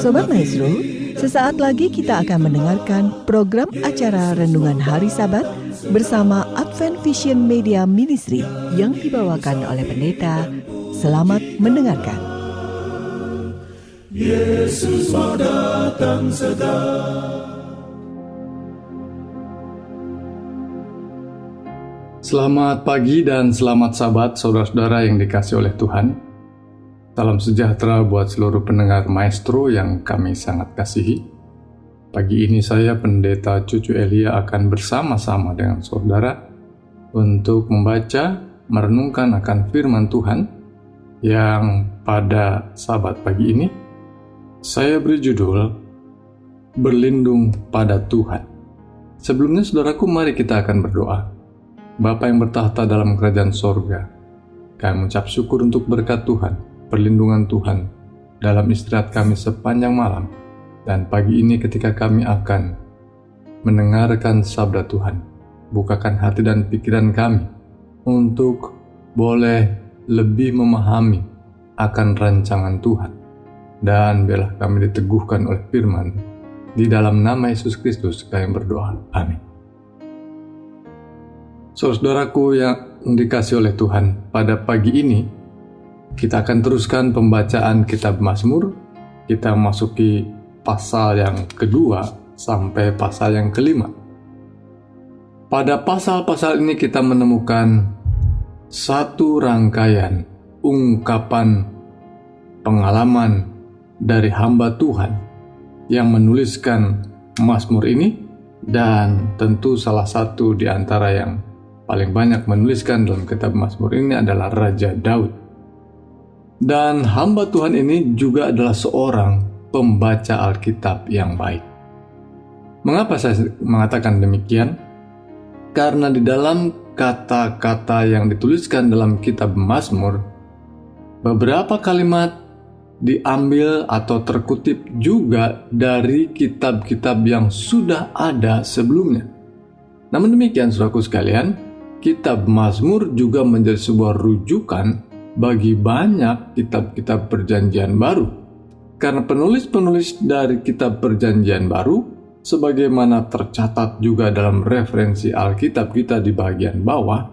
Sobat Maestro, sesaat lagi kita akan mendengarkan program acara Renungan Hari Sabat bersama Advent Vision Media Ministry yang dibawakan oleh pendeta. Selamat mendengarkan. Yesus mau datang segera. Selamat pagi dan selamat Sabat saudara-saudara yang dikasihi oleh Tuhan. Salam sejahtera buat seluruh pendengar Maestro yang kami sangat kasihi. Pagi ini saya Pendeta Cucu Elia akan bersama-sama dengan saudara untuk membaca, merenungkan akan firman Tuhan yang pada Sabat pagi ini saya beri judul Berlindung pada Tuhan. Sebelumnya saudaraku, mari kita akan berdoa. Bapa yang bertahta dalam kerajaan sorga, kami mengucap syukur untuk berkat Tuhan, perlindungan Tuhan dalam istirahat kami sepanjang malam, dan pagi ini ketika kami akan mendengarkan sabda Tuhan, bukakan hati dan pikiran kami untuk boleh lebih memahami akan rancangan Tuhan, dan biarlah kami diteguhkan oleh firman. Di dalam nama Yesus Kristus kami berdoa, amin. Saudaraku yang dikasihi oleh Tuhan, pada pagi ini kita akan teruskan pembacaan kitab Mazmur. Kita masuki pasal yang kedua sampai pasal yang kelima. Pada pasal-pasal ini kita menemukan satu rangkaian ungkapan pengalaman dari hamba Tuhan yang menuliskan Mazmur ini, dan tentu salah satu di antara yang paling banyak menuliskan dalam kitab Mazmur ini adalah Raja Daud. Dan hamba Tuhan ini juga adalah seorang pembaca Alkitab yang baik. Mengapa saya mengatakan demikian? Karena di dalam kata-kata yang dituliskan dalam kitab Mazmur, beberapa kalimat diambil atau terkutip juga dari kitab-kitab yang sudah ada sebelumnya. Namun demikian, saudaraku sekalian, kitab Mazmur juga menjadi sebuah rujukan bagi banyak kitab-kitab perjanjian baru. Karena penulis-penulis dari kitab perjanjian baru, sebagaimana tercatat juga dalam referensi Alkitab kita di bagian bawah,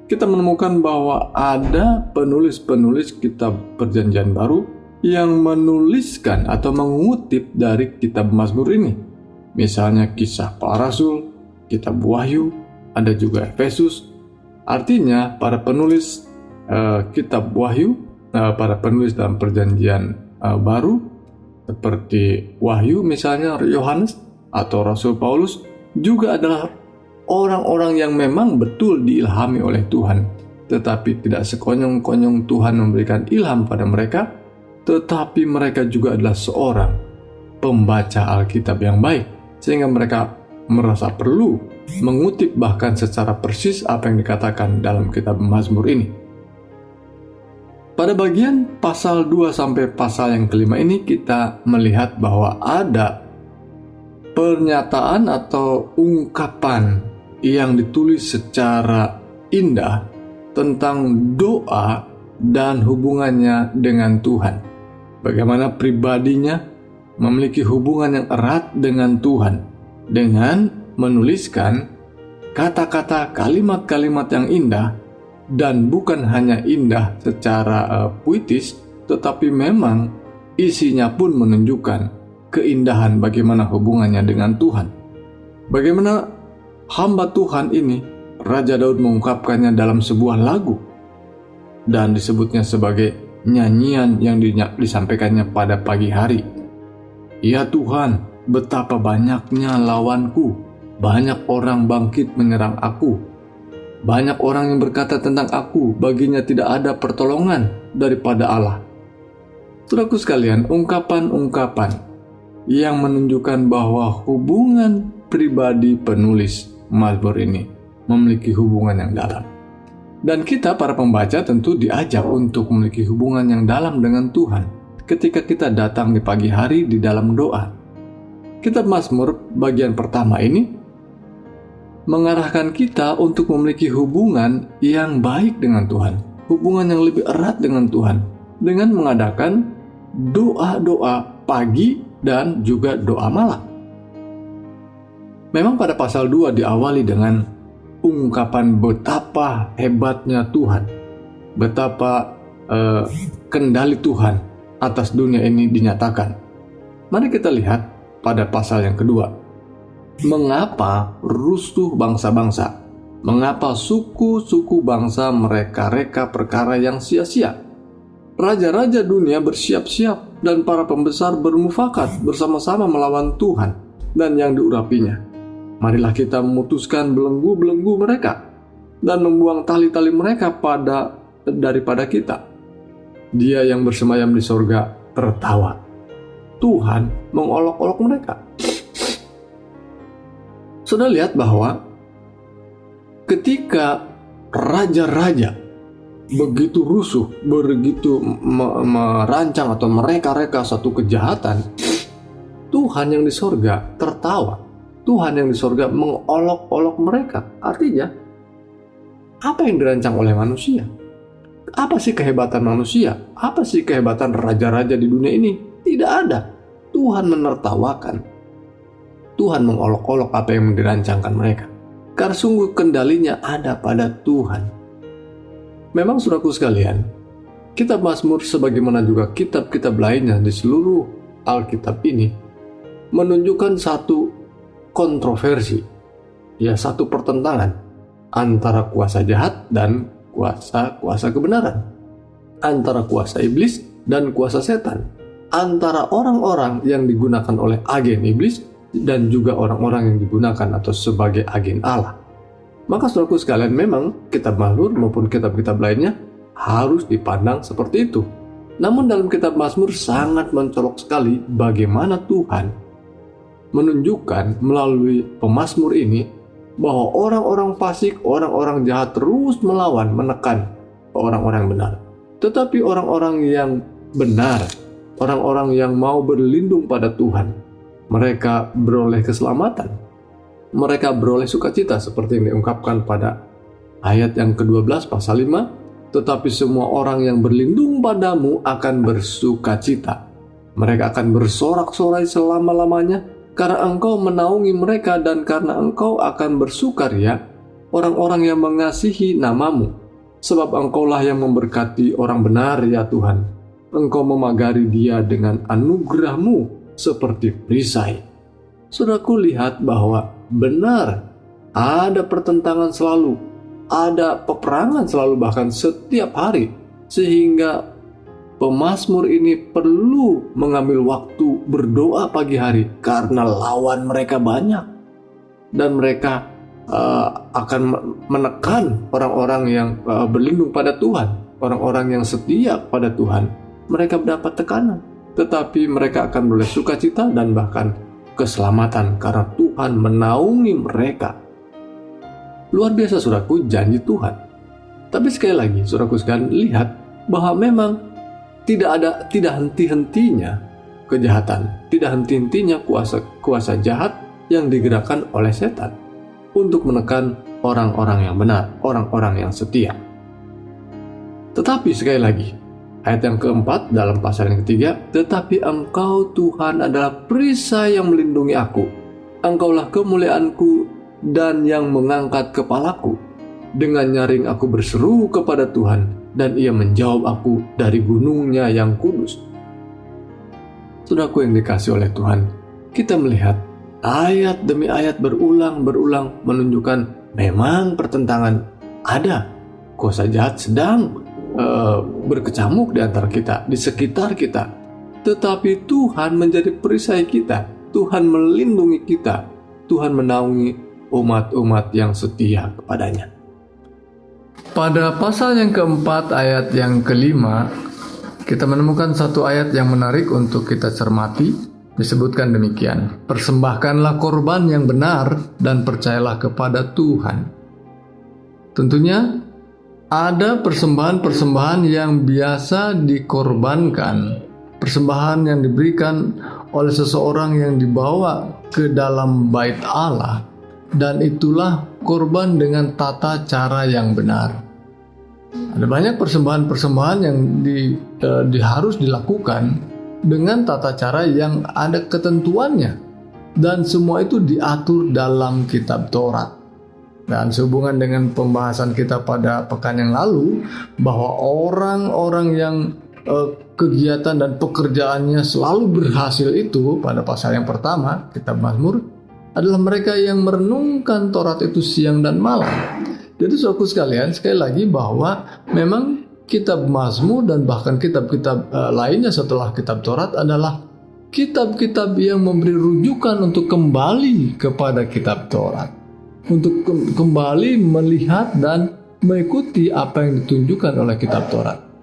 kita menemukan bahwa ada penulis-penulis kitab perjanjian baru yang menuliskan atau mengutip dari kitab Mazmur ini. Misalnya Kisah Para Rasul, kitab Wahyu, ada juga Efesus. Artinya para penulis kitab Wahyu, para penulis dalam perjanjian baru seperti Wahyu misalnya Yohanes atau Rasul Paulus juga adalah orang-orang yang memang betul diilhami oleh Tuhan, tetapi tidak sekonyong-konyong Tuhan memberikan ilham pada mereka, tetapi mereka juga adalah seorang pembaca Alkitab yang baik, sehingga mereka merasa perlu mengutip bahkan secara persis apa yang dikatakan dalam kitab Mazmur ini. Pada bagian pasal 2 sampai pasal yang kelima ini kita melihat bahwa ada pernyataan atau ungkapan yang ditulis secara indah tentang doa dan hubungannya dengan Tuhan. Bagaimana pribadinya memiliki hubungan yang erat dengan Tuhan dengan menuliskan kata-kata kalimat-kalimat yang indah. Dan bukan hanya indah secara puitis, tetapi memang isinya pun menunjukkan keindahan bagaimana hubungannya dengan Tuhan. Bagaimana hamba Tuhan ini, Raja Daud mengungkapkannya dalam sebuah lagu, dan disebutnya sebagai nyanyian yang disampaikannya pada pagi hari. Ya Tuhan, betapa banyaknya lawanku, banyak orang bangkit menyerang aku. Banyak orang yang berkata tentang aku, baginya tidak ada pertolongan daripada Allah. Saudaraku sekalian, ungkapan-ungkapan yang menunjukkan bahwa hubungan pribadi penulis Mazmur ini memiliki hubungan yang dalam. Dan kita para pembaca tentu diajak untuk memiliki hubungan yang dalam dengan Tuhan ketika kita datang di pagi hari di dalam doa. Kitab Mazmur bagian pertama ini mengarahkan kita untuk memiliki hubungan yang baik dengan Tuhan, hubungan yang lebih erat dengan Tuhan, dengan mengadakan doa-doa pagi dan juga doa malam. Memang pada pasal 2 diawali dengan ungkapan betapa hebatnya Tuhan, betapa kendali Tuhan atas dunia ini dinyatakan. Mari kita lihat pada pasal yang kedua. Mengapa rusuh bangsa-bangsa? Mengapa suku-suku bangsa mereka-reka perkara yang sia-sia? Raja-raja dunia bersiap-siap dan para pembesar bermufakat bersama-sama melawan Tuhan dan yang diurapinya. Marilah kita memutuskan belenggu-belenggu mereka dan membuang tali-tali mereka daripada kita. Dia yang bersemayam di sorga tertawa. Tuhan mengolok-olok mereka. Sudah lihat bahwa ketika raja-raja begitu rusuh, begitu merancang atau mereka-reka satu kejahatan, Tuhan yang di sorga tertawa. Tuhan yang di sorga mengolok-olok mereka. Artinya, apa yang dirancang oleh manusia? Apa sih kehebatan manusia? Apa sih kehebatan raja-raja di dunia ini? Tidak ada. Tuhan menertawakan. Tuhan mengolok-olok apa yang dirancangkan mereka. Karena sungguh kendalinya ada pada Tuhan. Memang saudaraku sekalian, kitab Mazmur sebagaimana juga kitab-kitab lainnya di seluruh Alkitab ini menunjukkan satu kontroversi, ya satu pertentangan antara kuasa jahat dan kuasa kebenaran, antara kuasa iblis dan kuasa setan, antara orang-orang yang digunakan oleh agen iblis dan juga orang-orang yang digunakan atau sebagai agen Allah. Maka saudaraku sekalian, memang kitab Mazmur maupun kitab-kitab lainnya harus dipandang seperti itu. Namun dalam kitab Mazmur sangat mencolok sekali bagaimana Tuhan menunjukkan melalui pemazmur ini bahwa orang-orang fasik, orang-orang jahat terus melawan, menekan orang-orang benar. Tetapi orang-orang yang benar, orang-orang yang mau berlindung pada Tuhan, mereka beroleh keselamatan. Mereka beroleh sukacita seperti yang diungkapkan pada ayat yang ke-12 pasal 5. Tetapi semua orang yang berlindung padamu akan bersukacita. Mereka akan bersorak-sorai selama-lamanya karena engkau menaungi mereka dan karena engkau akan bersukaria orang-orang yang mengasihi namamu. Sebab engkaulah yang memberkati orang benar ya Tuhan. Engkau memagari dia dengan anugerahmu seperti perisai. Saudaraku, lihat bahwa benar ada pertentangan selalu, ada peperangan selalu, bahkan setiap hari, sehingga pemazmur ini perlu mengambil waktu berdoa pagi hari karena lawan mereka banyak dan mereka akan menekan orang-orang yang berlindung pada Tuhan, orang-orang yang setia pada Tuhan. Mereka mendapat tekanan, tetapi mereka akan beroleh sukacita dan bahkan keselamatan karena Tuhan menaungi mereka. Luar biasa saudaraku, janji Tuhan. Tapi sekali lagi saudaraku sekalian, lihat bahwa memang tidak henti-hentinya kejahatan, tidak henti-hentinya kuasa jahat yang digerakkan oleh setan untuk menekan orang-orang yang benar, orang-orang yang setia. Tetapi sekali lagi, ayat yang keempat dalam pasal yang ketiga, tetapi engkau Tuhan adalah perisai yang melindungi aku. Engkaulah kemuliaanku dan yang mengangkat kepalaku. Dengan nyaring aku berseru kepada Tuhan dan ia menjawab aku dari gunungnya yang kudus. Saudaraku yang dikasihi oleh Tuhan, kita melihat ayat demi ayat berulang menunjukkan memang pertentangan ada. Kuasa jahat sedang berkecamuk di antara kita, di sekitar kita. Tetapi Tuhan menjadi perisai kita. Tuhan melindungi kita. Tuhan menaungi umat-umat yang setia kepadanya. Pada pasal yang keempat ayat yang kelima, kita menemukan satu ayat yang menarik untuk kita cermati. Disebutkan demikian, persembahkanlah korban yang benar dan percayalah kepada Tuhan. Tentunya ada persembahan-persembahan yang biasa dikorbankan, persembahan yang diberikan oleh seseorang yang dibawa ke dalam bait Allah, dan itulah korban dengan tata cara yang benar. Ada banyak persembahan-persembahan yang harus dilakukan dengan tata cara yang ada ketentuannya, dan semua itu diatur dalam kitab Taurat. Dan sehubungan dengan pembahasan kita pada pekan yang lalu, bahwa orang-orang yang kegiatan dan pekerjaannya selalu berhasil itu pada pasal yang pertama kitab Mazmur adalah mereka yang merenungkan Taurat itu siang dan malam. Jadi saudaraku sekalian, sekali lagi bahwa memang kitab Mazmur dan bahkan kitab-kitab lainnya setelah kitab Taurat adalah kitab-kitab yang memberi rujukan untuk kembali kepada kitab Taurat, untuk kembali melihat dan mengikuti apa yang ditunjukkan oleh kitab Taurat.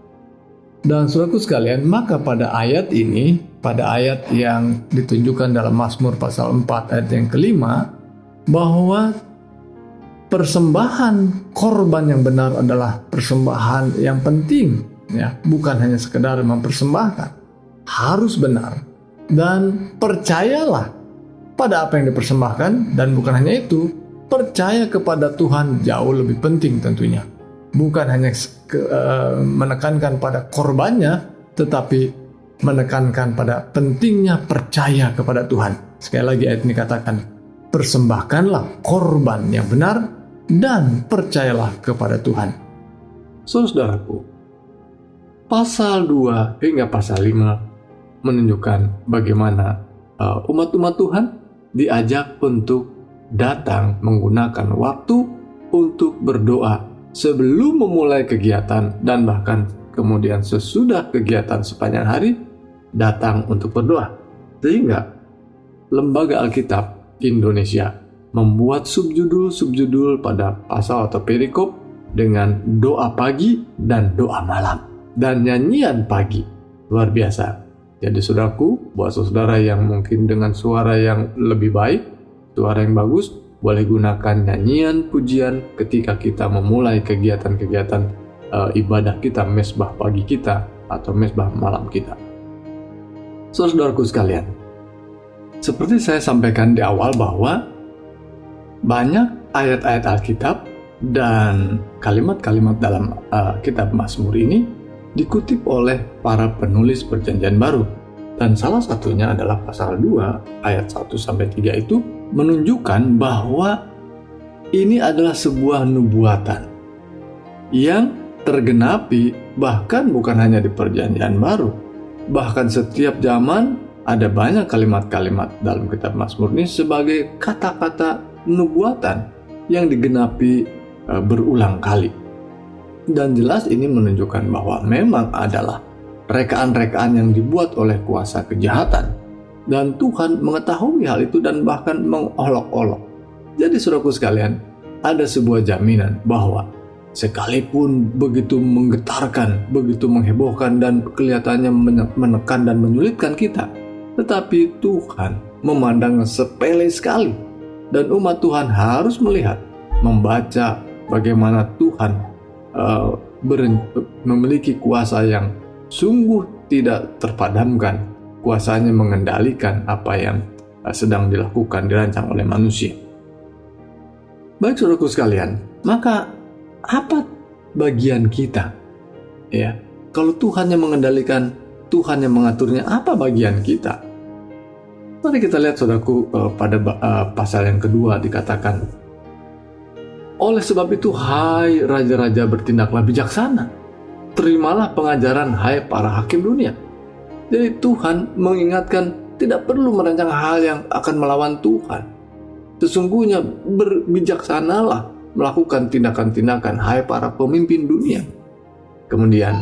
Dan saudaraku sekalian, maka pada ayat ini, pada ayat yang ditunjukkan dalam Mazmur pasal 4 ayat yang kelima, bahwa persembahan korban yang benar adalah persembahan yang penting, ya, bukan hanya sekedar mempersembahkan, harus benar, dan percayalah pada apa yang dipersembahkan, dan bukan hanya itu, percaya kepada Tuhan jauh lebih penting tentunya. Bukan hanya menekankan pada korbannya, tetapi menekankan pada pentingnya percaya kepada Tuhan. Sekali lagi ayat ini katakan, persembahkanlah korban yang benar dan percayalah kepada Tuhan. Saudaraku, pasal 2 hingga pasal 5 menunjukkan bagaimana umat-umat Tuhan diajak untuk datang menggunakan waktu untuk berdoa sebelum memulai kegiatan, dan bahkan kemudian sesudah kegiatan sepanjang hari datang untuk berdoa. Sehingga Lembaga Alkitab Indonesia membuat subjudul pada pasal atau perikop dengan doa pagi dan doa malam dan nyanyian pagi. Luar biasa. Jadi saudaraku, buat saudara yang mungkin dengan suara yang lebih baik, suara yang bagus, boleh gunakan nyanyian pujian ketika kita memulai kegiatan-kegiatan ibadah kita, mesbah pagi kita atau mesbah malam kita. Saudaraku sekalian, seperti saya sampaikan di awal bahwa banyak ayat-ayat Alkitab dan kalimat-kalimat dalam kitab Mazmur ini dikutip oleh para penulis Perjanjian Baru. Dan salah satunya adalah pasal 2 ayat 1-3 itu menunjukkan bahwa ini adalah sebuah nubuatan yang tergenapi bahkan bukan hanya di Perjanjian Baru. Bahkan setiap zaman ada banyak kalimat-kalimat dalam kitab Mazmur ini sebagai kata-kata nubuatan yang digenapi berulang kali. Dan jelas ini menunjukkan bahwa memang adalah rekaan-rekaan yang dibuat oleh kuasa kejahatan, dan Tuhan mengetahui hal itu dan bahkan mengolok-olok. Jadi saudaraku sekalian, ada sebuah jaminan bahwa sekalipun begitu menggetarkan, begitu menghebohkan dan kelihatannya menekan dan menyulitkan kita, tetapi Tuhan memandangnya sepele sekali, dan umat Tuhan harus melihat, membaca bagaimana Tuhan memiliki kuasa yang sungguh tidak terpadamkan, kuasanya mengendalikan apa yang sedang dilakukan, dirancang oleh manusia. Baik saudaraku sekalian, maka apa bagian kita? Ya, kalau Tuhan yang mengendalikan, Tuhan yang mengaturnya, apa bagian kita? Mari kita lihat saudaraku, pada pasal yang kedua dikatakan, oleh sebab itu hai raja-raja bertindaklah bijaksana, terimalah pengajaran hai para hakim dunia. Jadi Tuhan mengingatkan tidak perlu merancang hal yang akan melawan Tuhan. Sesungguhnya berbijaksanalah melakukan tindakan-tindakan hai para pemimpin dunia. Kemudian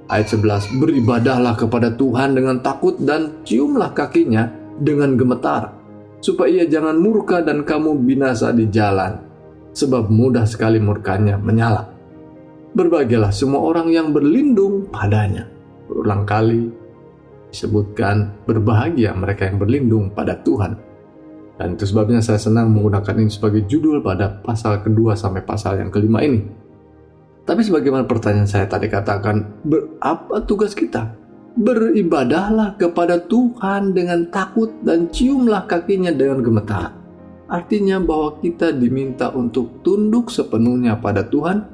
ayat 11, beribadahlah kepada Tuhan dengan takut dan ciumlah kakinya dengan gemetar, supaya ia jangan murka dan kamu binasa di jalan, sebab mudah sekali murkanya menyala. Berbahagialah semua orang yang berlindung padanya. Berulang kali disebutkan berbahagia mereka yang berlindung pada Tuhan. Dan itu sebabnya saya senang menggunakan ini sebagai judul pada pasal kedua sampai pasal yang kelima ini. Tapi sebagaimana pertanyaan saya tadi katakan, apa tugas kita? Beribadahlah kepada Tuhan dengan takut dan ciumlah kakinya dengan gemetar. Artinya bahwa kita diminta untuk tunduk sepenuhnya pada Tuhan,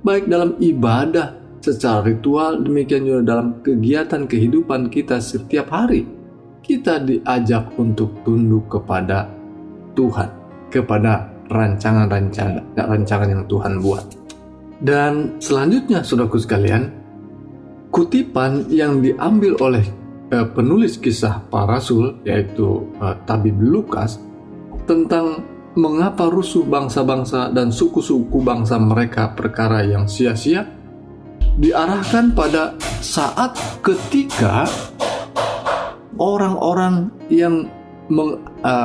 baik dalam ibadah secara ritual, demikian juga dalam kegiatan kehidupan kita setiap hari. Kita diajak untuk tunduk kepada Tuhan, kepada rancangan yang Tuhan buat. Dan selanjutnya, saudaraku sekalian, kutipan yang diambil oleh penulis kisah para rasul, yaitu Tabib Lukas, tentang mengapa rusuh bangsa-bangsa dan suku-suku bangsa mereka perkara yang sia-sia, diarahkan pada saat ketika orang-orang yang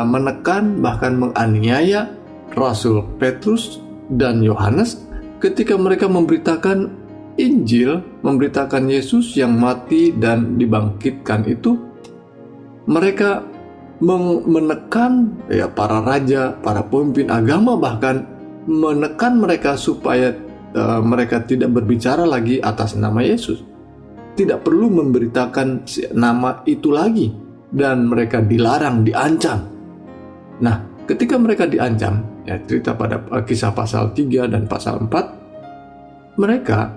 menekan bahkan menganiaya Rasul Petrus dan Yohanes ketika mereka memberitakan Injil, memberitakan Yesus yang mati dan dibangkitkan itu. Mereka menekan para raja, para pemimpin agama, bahkan menekan mereka supaya mereka tidak berbicara lagi atas nama Yesus, tidak perlu memberitakan nama itu lagi, dan mereka dilarang, diancam. Nah, ketika mereka diancam, cerita pada kisah pasal 3 dan pasal 4, mereka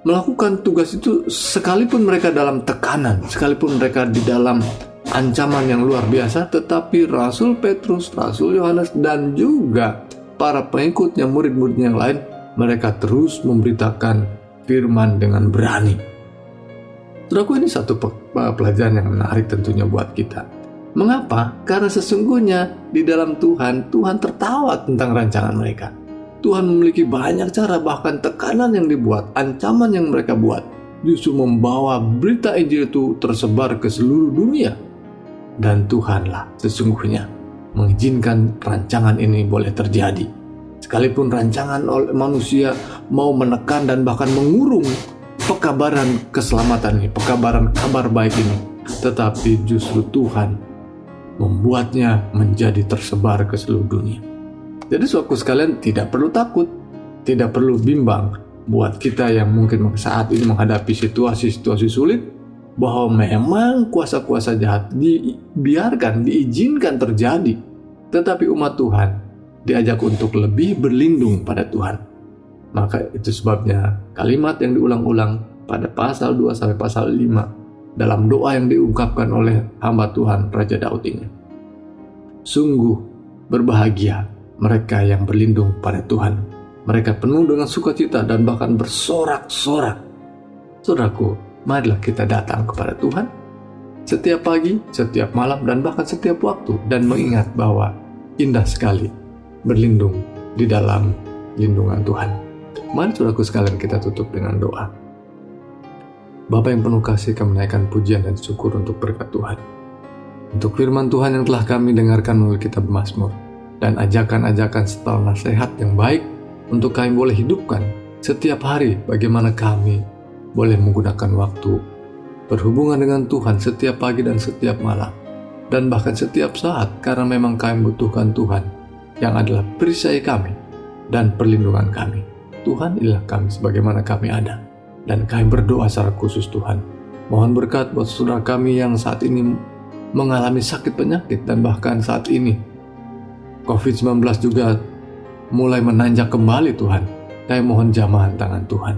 melakukan tugas itu sekalipun mereka dalam tekanan, sekalipun mereka di dalam ancaman yang luar biasa, tetapi Rasul Petrus, Rasul Yohanes, dan juga para pengikutnya, murid-muridnya yang lain, mereka terus memberitakan firman dengan berani. Saudaraku, ini satu pelajaran yang menarik tentunya buat kita. Mengapa? Karena sesungguhnya di dalam Tuhan tertawa tentang rancangan mereka. Tuhan memiliki banyak cara, bahkan tekanan yang dibuat, ancaman yang mereka buat, justru membawa berita Injil itu tersebar ke seluruh dunia. Dan Tuhanlah sesungguhnya mengizinkan rancangan ini boleh terjadi. Sekalipun rancangan oleh manusia mau menekan dan bahkan mengurung pekabaran keselamatan ini, pekabaran kabar baik ini, tetapi justru Tuhan membuatnya menjadi tersebar ke seluruh dunia. Jadi saudaraku sekalian, tidak perlu takut, tidak perlu bimbang buat kita yang mungkin saat ini menghadapi situasi-situasi sulit, bahwa memang kuasa-kuasa jahat diizinkan terjadi, tetapi umat Tuhan diajak untuk lebih berlindung pada Tuhan. Maka itu sebabnya kalimat yang diulang-ulang pada pasal 2 sampai pasal 5 dalam doa yang diungkapkan oleh hamba Tuhan Raja Daud ini. Sungguh berbahagia mereka yang berlindung pada Tuhan. Mereka penuh dengan sukacita dan bahkan bersorak-sorak. Saudaraku, marilah kita datang kepada Tuhan setiap pagi, setiap malam, dan bahkan setiap waktu, dan mengingat bahwa indah sekali berlindung di dalam lindungan Tuhan. Mari saudaraku sekalian, kita tutup dengan doa. Bapa yang penuh kasih, kami menaikkan pujian dan syukur untuk berkat Tuhan, untuk firman Tuhan yang telah kami dengarkan melalui kitab Mazmur, dan ajakan-ajakan serta nasihat yang baik untuk kami boleh hidupkan setiap hari. Bagaimana kami boleh menggunakan waktu berhubungan dengan Tuhan setiap pagi dan setiap malam, dan bahkan setiap saat, karena memang kami membutuhkan Tuhan yang adalah perisai kami dan perlindungan kami. Tuhan, inilah kami sebagaimana kami ada, dan kami berdoa secara khusus Tuhan, mohon berkat buat saudara kami yang saat ini mengalami sakit penyakit, dan bahkan saat ini COVID-19 juga mulai menanjak kembali. Tuhan, kami mohon jamahan tangan Tuhan,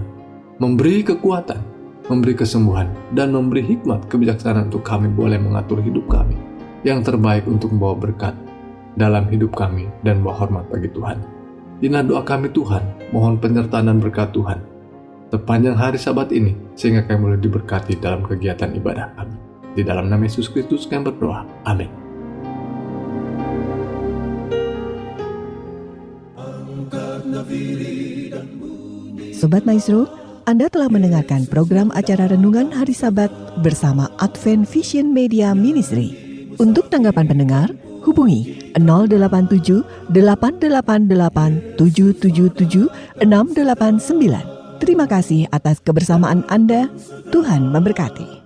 memberi kekuatan, memberi kesembuhan, dan memberi hikmat kebijaksanaan untuk kami boleh mengatur hidup kami yang terbaik untuk membawa berkat dalam hidup kami dan membawa hormat bagi Tuhan. Inilah doa kami Tuhan, mohon penyertaan dan berkat Tuhan sepanjang hari Sabat ini, sehingga kami boleh diberkati dalam kegiatan ibadah kami. Di dalam nama Yesus Kristus kami berdoa. Amin. Sobat Maestro, Anda telah mendengarkan program acara Renungan Hari Sabat bersama Advent Vision Media Ministry. Untuk tanggapan pendengar, hubungi 087 888 777 689. Terima kasih atas kebersamaan Anda. Tuhan memberkati.